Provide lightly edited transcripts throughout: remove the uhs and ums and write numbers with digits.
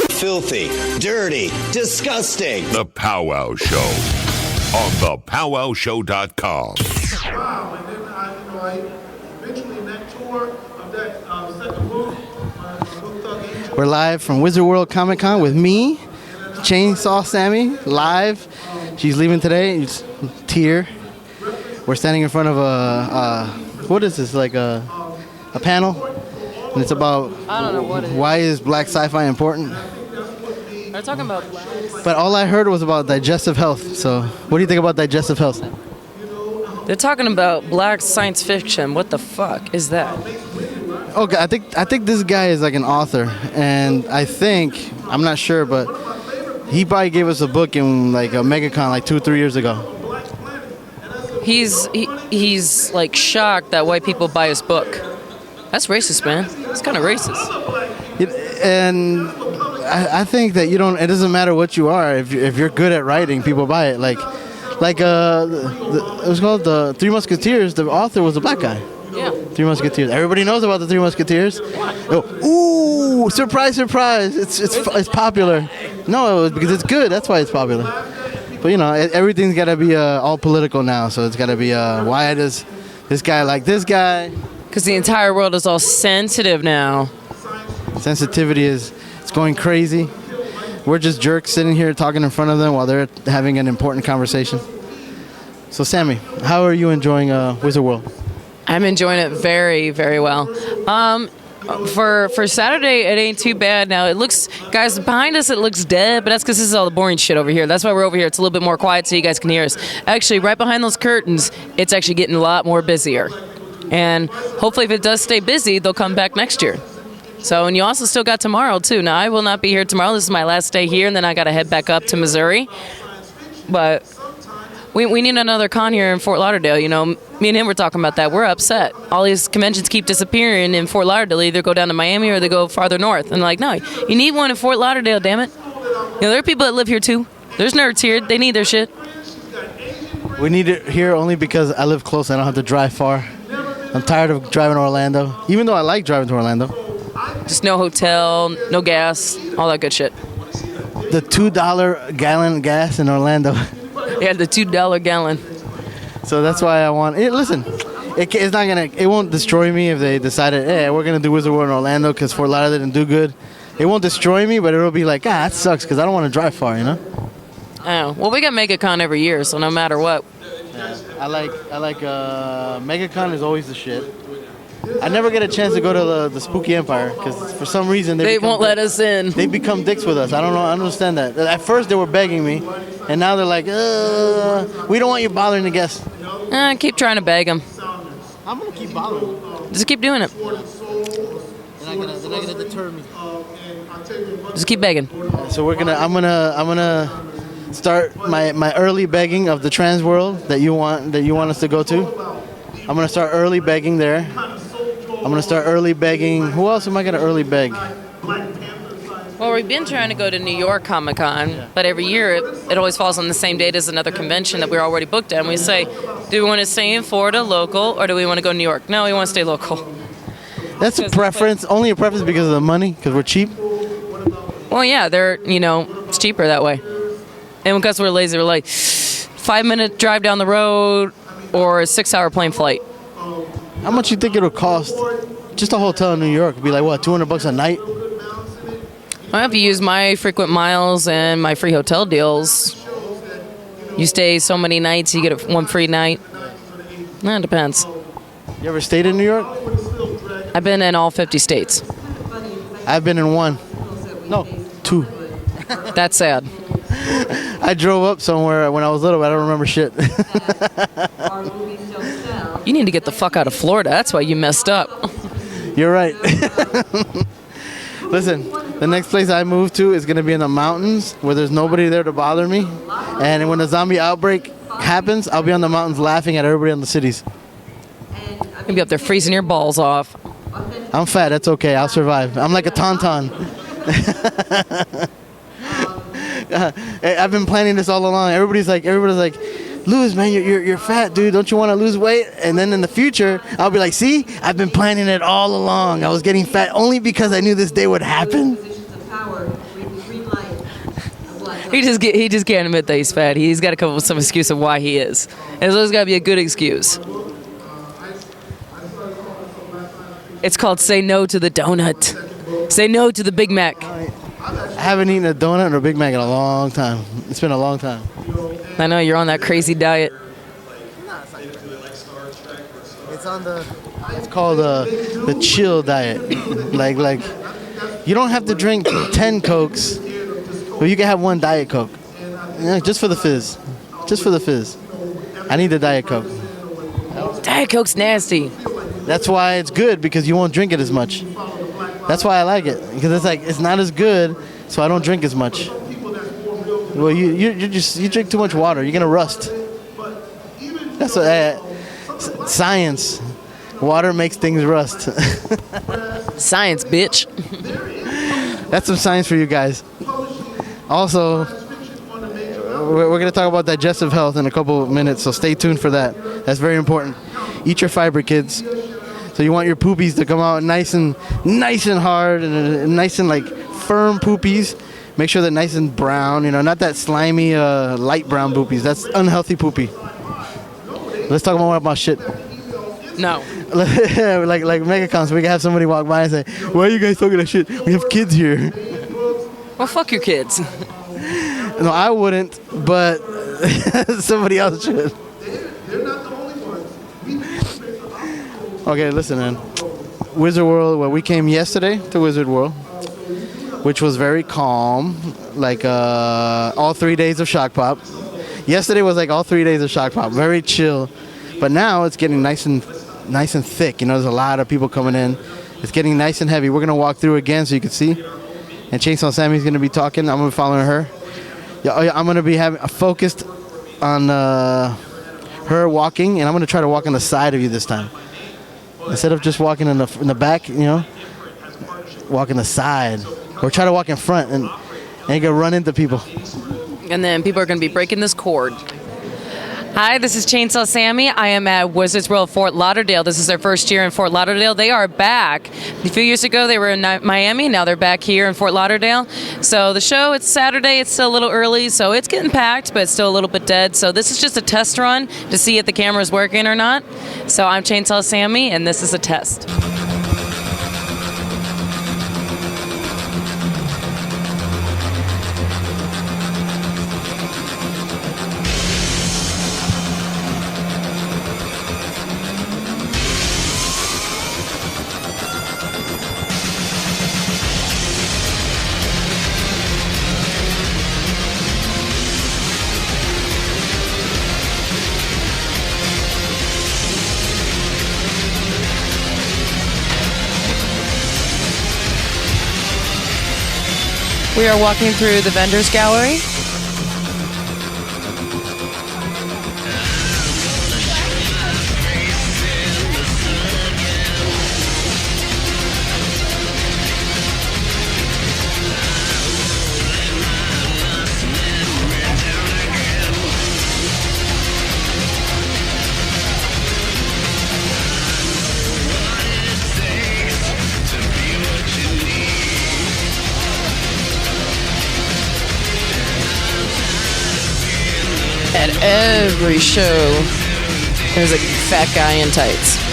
Filthy, dirty, disgusting. The Powwow Show on thepowwowshow.com. Wow, and then I eventually in that tour of that second book, Thug Angel. We're live from Wizard World Comic Con with me, Chainsaw Sammy, live. She's leaving today. It's Tier. We're standing in front of a what is this? Like a panel, and it's about I don't know what it is. Why is black sci-fi important? They're talking about black. But all I heard was about digestive health. So, what do you think about digestive health? They're talking about black science fiction. What the fuck is that? Okay, I think this guy is like an author, and I'm not sure, but he probably gave us a book in like a MegaCon like 2-3 years ago. He's like shocked that white people buy his book. That's racist, man. It's kind of racist. And I think that it doesn't matter what you are. If you're good at writing, people buy it. It was called the Three Musketeers. The author was a black guy. Yeah. Three Musketeers. Everybody knows about the Three Musketeers. Ooh, surprise, surprise! It's popular. No, because it's good. That's why it's popular. But everything's got to be all political now. So it's got to be why does this guy like this guy? Because the entire world is all sensitive now. Sensitivity it's going crazy. We're just jerks sitting here talking in front of them while they're having an important conversation. So Sammy, how are you enjoying Wizard World? I'm enjoying it very, very well. For Saturday, it ain't too bad. Now it looks, guys, behind us it looks dead, but that's because this is all the boring shit over here. That's why we're over here. It's a little bit more quiet so you guys can hear us. Actually, right behind those curtains, it's actually getting a lot more busier. And hopefully if it does stay busy, they'll come back next year. So, and you also still got tomorrow, too. Now, I will not be here tomorrow. This is my last day here, and then I got to head back up to Missouri. But we need another con here in Fort Lauderdale. Me and him were talking about that. We're upset. All these conventions keep disappearing in Fort Lauderdale. They either go down to Miami or they go farther north. And like, no, you need one in Fort Lauderdale, damn it. There are people that live here, too. There's nerds here. They need their shit. We need it here only because I live close. I don't have to drive far. I'm tired of driving to Orlando, even though I like driving to Orlando. Just no hotel, no gas, all that good shit. The $2 gallon gas in Orlando. Yeah, the $2 gallon. So that's why I want it. Listen, it won't destroy me if they decided, hey, we're gonna do Wizard World in Orlando because Fort Lauderdale didn't do good. It won't destroy me, but it'll be like, that sucks because I don't want to drive far, Oh, well, we got MegaCon every year, so no matter what. Yeah, I like MegaCon is always the shit. I never get a chance to go to the Spooky Empire because for some reason they won't let us in. They become dicks with us. I don't know. I don't understand that. At first they were begging me, and now they're like, we don't want you bothering the guests. Keep trying to beg them. I'm gonna keep bothering them. Just keep doing it. They're not gonna deter me. Just keep begging. So I'm gonna start my early begging of the trans world that you want us to go to. I'm gonna start early begging there. I'm gonna start early begging. Who else am I gonna early beg? Well, we've been trying to go to New York Comic Con, but every year it always falls on the same date as another convention that we're already booked at. And we say, do we want to stay in Florida local or do we want to go to New York? No, we want to stay local. That's a preference. Only a preference because of the money, because we're cheap. Well, yeah, it's cheaper that way. And because we're lazy, we're like 5-minute drive down the road or a 6-hour plane flight. How much you think it'll cost? Just a hotel in New York would be like, what, $200 a night? Well, if you use my frequent miles and my free hotel deals, you stay so many nights, you get one free night. It depends. You ever stayed in New York? I've been in all 50 states. I've been in 1. No, 2. That's sad. I drove up somewhere when I was little, but I don't remember shit. You need to get the fuck out of Florida. That's why you messed up. You're right. Listen, the next place I move to is going to be in the mountains where there's nobody there to bother me. And when the zombie outbreak happens, I'll be on the mountains laughing at everybody in the cities. You'll be up there freezing your balls off. I'm fat. That's okay. I'll survive. I'm like a tauntaun. I've been planning this all along. Everybody's like, Lose, man, you're fat, dude. Don't you want to lose weight? And then in the future, I'll be like, see, I've been planning it all along. I was getting fat only because I knew this day would happen. He just can't admit that he's fat. He's got to come up with some excuse of why he is. And there's always got to be a good excuse. It's called say no to the donut. Say no to the Big Mac. I haven't eaten a donut or a Big Mac in a long time. It's been a long time. I know you're on that crazy diet. It's called the chill diet. like you don't have to drink 10 Cokes, but you can have one Diet Coke. Yeah, just for the fizz. Just for the fizz. I need a Diet Coke. Diet Coke's nasty. That's why it's good, because you won't drink it as much. That's why I like it, because it's not as good, so I don't drink as much. Well, you drink too much water, you're gonna rust. That's what science. Water makes things rust. Science, bitch. That's some science for you guys. Also, we're going to talk about digestive health in a couple of minutes, so stay tuned for that. That's very important. Eat your fiber, kids. So you want your poopies to come out nice and hard and nice and like firm poopies. Make sure they're nice and brown, not that slimy light brown poopies. That's unhealthy poopy. Let's talk more about shit. No. like Megacons, we can have somebody walk by and say, "Why are you guys talking that shit? We have kids here." Well, fuck your kids. No, I wouldn't, but somebody else should. Okay, listen, man. Wizard World, we came yesterday to Wizard World, which was very calm, like all 3 days of Shock Pop. Yesterday was like all 3 days of Shock Pop, very chill. But now it's getting nice and thick. There's a lot of people coming in. It's getting nice and heavy. We're gonna walk through again so you can see. And Chainsaw Sammy's gonna be talking. I'm gonna be following her. Yeah, I'm gonna be focused on her walking, and I'm gonna try to walk on the side of you this time. Instead of just walking in the back, walk in the side, or try to walk in front and you're gonna run into people. And then people are gonna be breaking this cord. Hi, this is Chainsaw Sammy. I am at Wizards World Fort Lauderdale. This is their first year in Fort Lauderdale. They are back. A few years ago, they were in Miami. Now they're back here in Fort Lauderdale. So the show, it's Saturday. It's still a little early, so it's getting packed, but it's still a little bit dead. So this is just a test run to see if the camera's working or not. So I'm Chainsaw Sammy, and this is a test. We are walking through the vendors gallery. At every show, there's a fat guy in tights.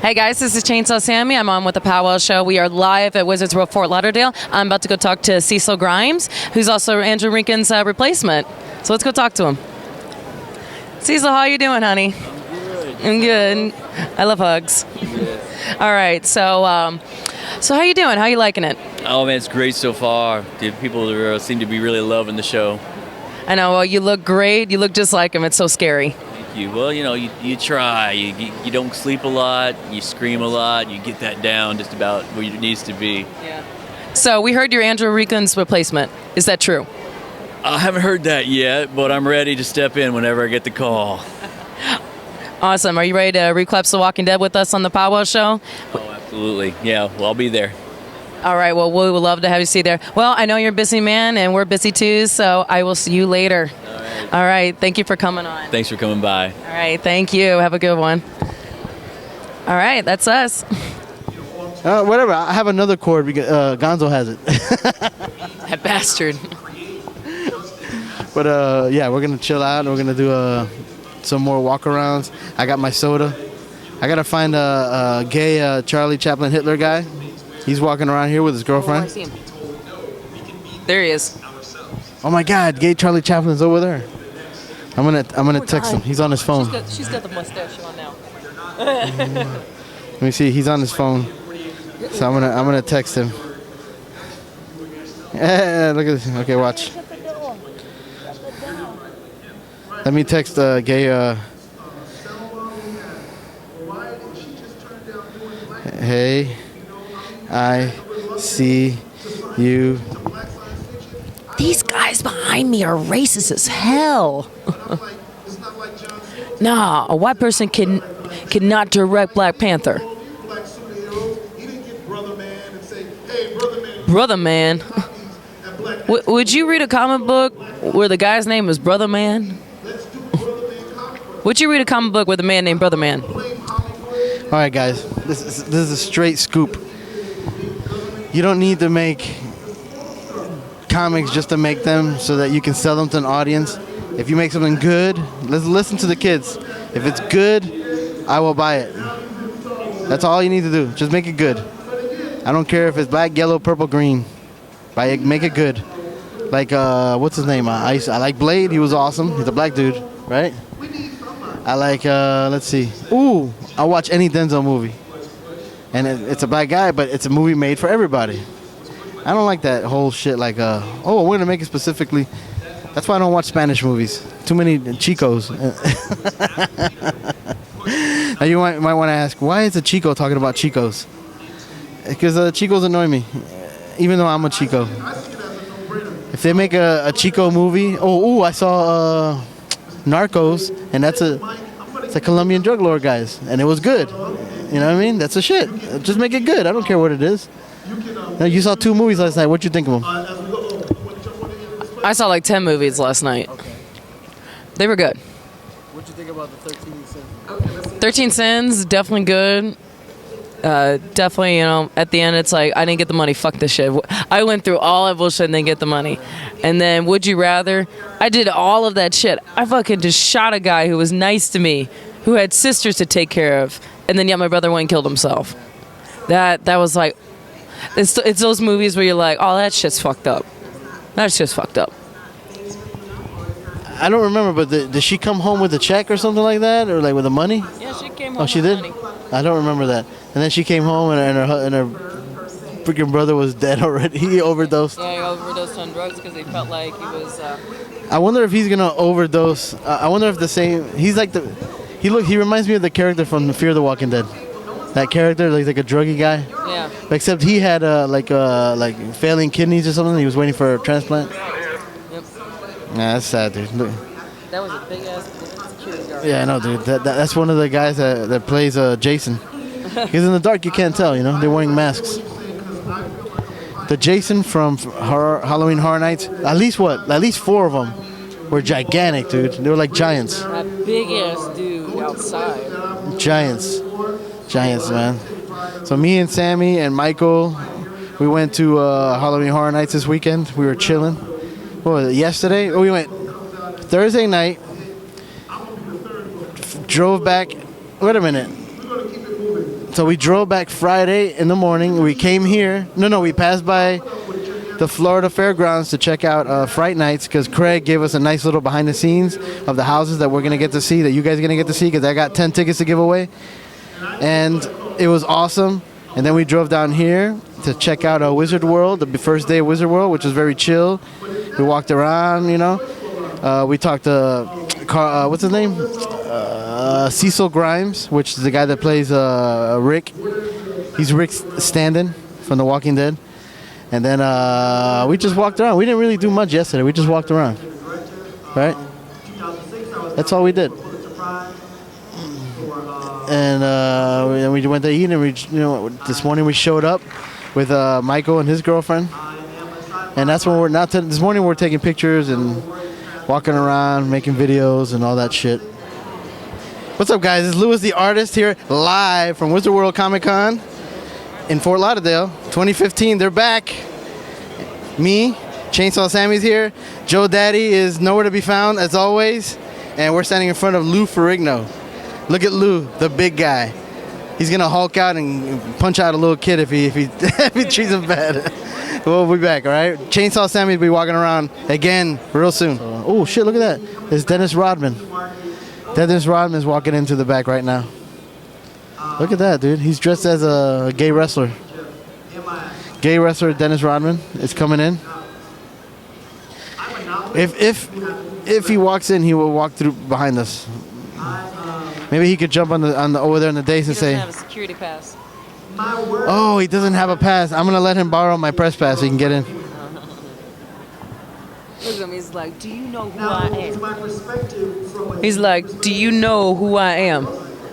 Hey guys, this is Chainsaw Sammy. I'm on with the Powwow Show. We are live at Wizards World Fort Lauderdale. I'm about to go talk to Seezle Grimes, who's also Andrew Rinkin's replacement. So let's go talk to him. Seezle, how you doing, honey? I'm good. I love hugs. All right, so how you doing? How you liking it? Oh man, it's great so far. The people seem to be really loving the show. I know. Well, you look great. You look just like him. It's so scary. Thank you. Well, you know, you try. You don't sleep a lot. You scream a lot. You get that down just about where it needs to be. Yeah. So we heard you're Andrew Rinkin's replacement. Is that true? I haven't heard that yet, but I'm ready to step in whenever I get the call. Awesome. Are you ready to reclaps The Walking Dead with us on the Powwow Show? Oh, absolutely. Yeah, well, I'll be there. All right. Well, we would love to have you see there. Well, I know you're a busy man, and we're busy too, so I will see you later. All right. Thank you for coming on. Thanks for coming by. All right. Thank you. Have a good one. All right. That's us. Whatever. I have another cord. Gonzo has it. That bastard. But yeah, we're gonna chill out. We're gonna do some more walk-arounds. I got my soda. I gotta find a gay Charlie Chaplin Hitler guy. He's walking around here with his girlfriend. Oh, I see him. There he is. Oh my God, gay Charlie Chaplin's over there. I'm gonna text him. He's on his phone. She's got the mustache on now. Let me see. He's on his phone. So I'm gonna text him. Yeah, look at this. Okay, watch. Let me text gay. Hey, I see you. These guys behind me are racist as hell. Nah, a white person cannot direct Black Panther. Brother Man. Would you read a comic book where the guy's name is Brother Man? Would you read a comic book with a man named Brother Man? All right, guys. This is a straight scoop. You don't need to make comics just to make them so that you can sell them to an audience. If you make something good, let's listen to the kids. If it's good, I will buy it. That's all you need to do. Just make it good. I don't care if it's black, yellow, purple, green. Make it good. Like, what's his name? I like Blade. He was awesome. He's a black dude, right? I like, let's see. Ooh, I'll watch any Denzel movie. And it's a black guy, but it's a movie made for everybody. I don't like that whole shit like, oh, we're going to make it specifically. That's why I don't watch Spanish movies. Too many Chicos. Now you might want to ask, why is a Chico talking about Chicos? Because Chicos annoy me, even though I'm a Chico. If they make a Chico movie, I saw Narcos, and it's a Colombian drug lord, guys, and it was good. You know what I mean? That's the shit. Just make it good. I don't care what it is. Now, you saw 2 movies last night. What'd you think of them? I saw like 10 movies last night. They were good. What'd you think about the 13 Sins? 13 Sins, definitely good. Definitely, at the end, it's like, I didn't get the money. Fuck this shit. I went through all that bullshit and didn't get the money. And then, Would You Rather? I did all of that shit. I fucking just shot a guy who was nice to me, who had sisters to take care of, and then yet my brother went and killed himself. That was like, it's those movies where you're like, oh, that shit's fucked up. That's just fucked up. I don't remember, but did she come home with a check or something like that, or like with the money? Yeah, she came home. Oh, she with did? money. I don't remember that. And then she came home and her freaking brother was dead already. He overdosed. Yeah, he overdosed on drugs because he felt like he was. I wonder if he's gonna overdose. I wonder if the same. He's like He reminds me of the character from Fear the Walking Dead. That character, like a druggy guy. Yeah. Except he had like failing kidneys or something. He was waiting for a transplant. Yep. Yeah, that's sad, dude. Look. That was a big ass security guard. Yeah, I know, dude. That's one of the guys that plays Jason. Because in the dark you can't tell, they're wearing masks. The Jason from Halloween Horror Nights, at least 4 of them were gigantic, dude. They were like giants. That big ass dude outside. Giants, man. So me and Sammy and Michael, we went to Halloween Horror Nights this weekend. We were chilling. What was it, yesterday? We went Thursday night, drove back. Wait a minute. So we drove back Friday in the morning. We came here. No, we passed by the Florida Fairgrounds to check out Fright Nights because Craig gave us a nice little behind the scenes of the houses that we're going to get to see, that you guys are going to get to see, because I got 10 tickets to give away. And it was awesome. And then we drove down here to check out Wizard World, the first day of Wizard World, which was very chill. We walked around, you know. We talked to, what's his name? Seezle Grimes, which is the guy that plays Rick. He's Rick Standen from The Walking Dead. And then we just walked around. We didn't really do much yesterday. We just walked around. Right? That's all we did. And we went to eat, and this morning we showed up with Michael and his girlfriend. And that's when this morning we're taking pictures and walking around, making videos and all that shit. What's up, guys? It's Louis the Artist here, live from Wizard World Comic Con in Fort Lauderdale, 2015. They're back. Me, Chainsaw Sammy's here. Joe Daddy is nowhere to be found, as always. And we're standing in front of Lou Ferrigno. Look at Lou, the big guy. He's gonna Hulk out and punch out a little kid if he if he treats him bad. We'll be back, all right? Chainsaw Sammy will be walking around again real soon. Oh shit! Look at that. It's Dennis Rodman. Dennis Rodman is walking into the back right now. Look at that, dude. He's dressed as a gay wrestler. Gay wrestler Dennis Rodman is coming in. If he walks in, he will walk through behind us. Maybe he could jump on the over there in the days and say. He doesn't have a security pass. Oh, he doesn't have a pass. I'm gonna let him borrow my press pass so he can get in. Look at him. He's like, do you know who I am? He's like, do you know who I am?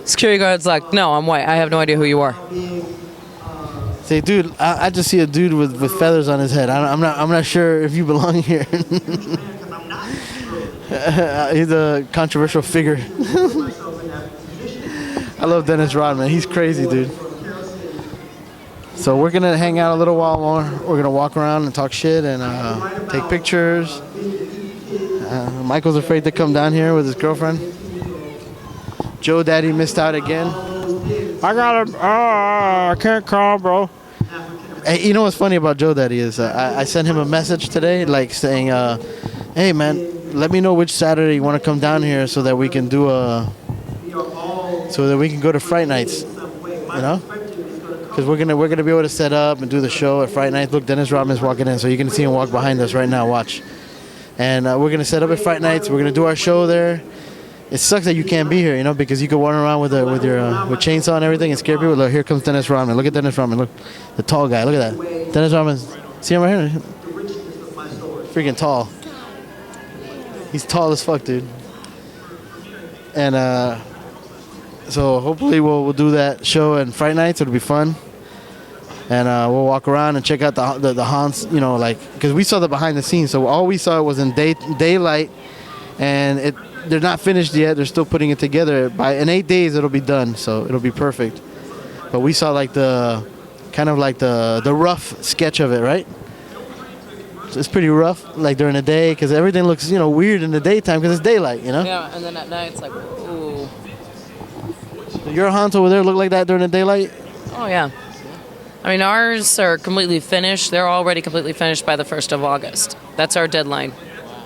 Security guard's like, no, I'm white. I have no idea who you are. Say, dude, I just see a dude with feathers on his head. I'm not sure if you belong here. He's a controversial figure. I love Dennis Rodman. He's crazy, dude. So we're gonna hang out a little while more. We're gonna walk around and talk shit and take pictures. Michael's afraid to come down here with his girlfriend. Joe Daddy missed out again. I can't call, bro. Hey, you know what's funny about Joe Daddy is I sent him a message today, like saying, "Hey man, let me know which Saturday you want to come down here so that we can do so that we can go to Fright Nights, you know." Because we're gonna be able to set up and do the show at Fright Nights. Look, Dennis Rodman's walking in, so you can see him walk behind us right now. Watch. And we're gonna set up at Fright Nights. We're gonna do our show there. It sucks that you can't be here, you know, because you could run around with chainsaw and everything and scare people. Look, here comes Dennis Rodman. Look at Dennis Rodman. Look, the tall guy. Look at that. Dennis Rodman. See him right here? Freaking tall. He's tall as fuck, dude. And so hopefully we'll do that show in Fright Nights. It'll be fun. And we'll walk around and check out the haunts, you know, like, because we saw the behind the scenes. So all we saw was in daylight, and they're not finished yet. They're still putting it together. In 8 days, it'll be done. So it'll be perfect. But we saw like the rough sketch of it, right? So it's pretty rough, like during the day, because everything looks, you know, weird in the daytime because it's daylight, you know? Yeah, and then at night it's like, ooh. So your haunts over there look like that during the daylight? Oh, yeah. I mean, ours are completely finished. They're already completely finished by the 1st of August. That's our deadline,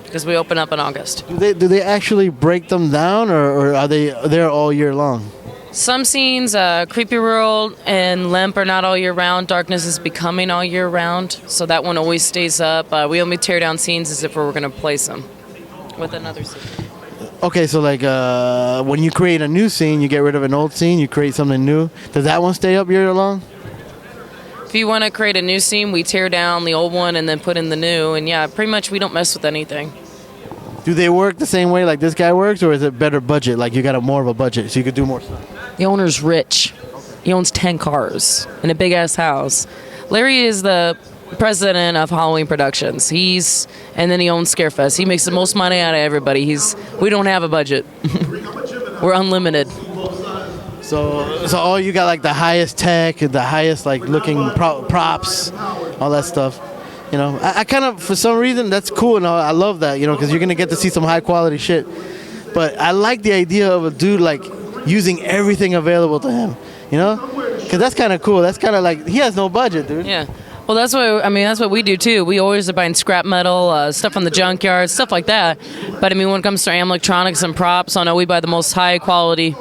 because we open up in August. Do they actually break them down, or are they there all year long? Some scenes, Creepy World and Limp are not all year round. Darkness is becoming all year round, so that one always stays up. We only tear down scenes as if we were going to place them with another scene. Okay, so like when you create a new scene, you get rid of an old scene, you create something new. Does that one stay up year long? If you want to create a new scene, we tear down the old one and then put in the new. And yeah, pretty much we don't mess with anything. Do they work the same way like this guy works, or is it better budget? Like you got more of a budget, so you could do more stuff? The owner's rich. He owns 10 cars and a big-ass house. Larry is the president of Halloween Productions. And then he owns Scarefest. He makes the most money out of everybody. We don't have a budget. We're unlimited. So all you got like the highest tech, the highest like looking props, all that stuff. You know, I kind of, for some reason, that's cool, and I love that, you know, because you're going to get to see some high-quality shit. But I like the idea of a dude, like, using everything available to him, you know? Because that's kind of cool. That's kind of like, he has no budget, dude. Yeah. Well, that's what we do too. We always are buying scrap metal, stuff from the junkyard, stuff like that. But I mean, when it comes to electronics and props, I know we buy the most high quality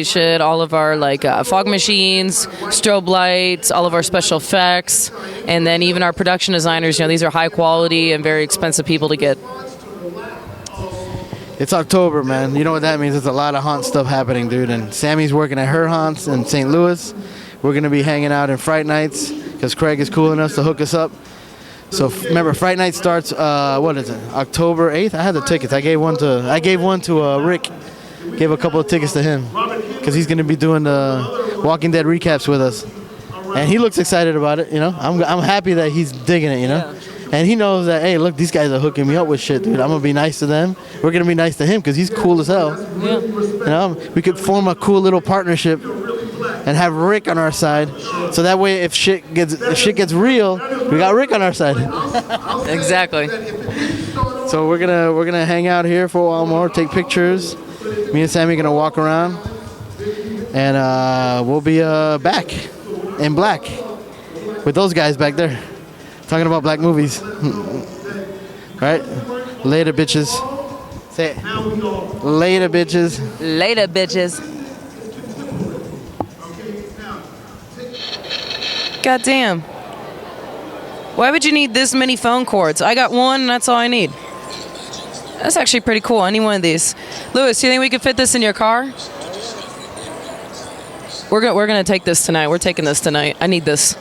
shit. All of our fog machines, strobe lights, all of our special effects, and then even our production designers. These are high quality and very expensive people to get. It's October, man. You know what that means? There's a lot of haunt stuff happening, dude. And Sammy's working at her haunts in St. Louis. We're going to be hanging out in Fright Nights because Craig is cool enough to hook us up. So remember, Fright Night starts, October 8th? I had the tickets. I gave one to Rick. Gave a couple of tickets to him because he's going to be doing the Walking Dead recaps with us. And he looks excited about it, I'm happy that he's digging it, Yeah. And he knows that, hey, look, these guys are hooking me up with shit, dude. I'm going to be nice to them. We're going to be nice to him because he's cool as hell. Yeah. We could form a cool little partnership and have Rick on our side. So that way, if shit gets real, we got Rick on our side. Exactly. So we're gonna hang out here for a while more, take pictures. Me and Sammy are gonna walk around, and we'll be back in black with those guys back there, talking about black movies. Right? Later, bitches. Say it. Later, bitches. Later, bitches. God damn. Why would you need this many phone cords? I got one, and that's all I need. That's actually pretty cool. I need one of these. Louis, do you think we could fit this in your car? We're gonna take this tonight. We're taking this tonight. I need this.